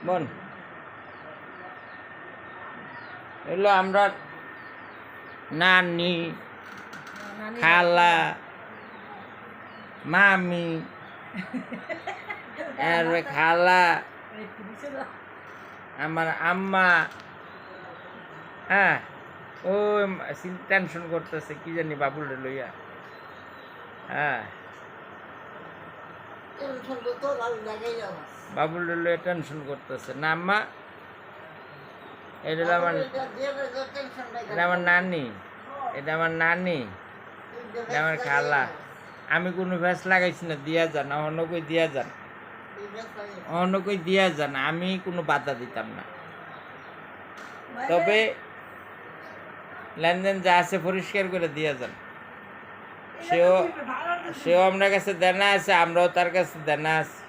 বোন এগুলো আমরা নানি খালা মামি আর খালা আমার আম্মা হ্যাঁ ওই টেনশন করতেছে কি জানি বাবুরে লইয়া হ্যাঁ বাবুরে লইয়া টেনশন করতেছে না আম্মা এটা আমার নানি এটা আমার নানি এটা আমার খালা আমি কোনো ভ্যাস লাগাইছি না দিয়া যান অন্য কই দিয়া যান অন্য কই দিয়া যান আমি কোনো বাধা দিতাম না তবে লেনদেন যা আছে পরিষ্কার করে দিয়া যান সেও আপনার কাছে দেনা আছে আমরাও তার কাছে দেনা আছে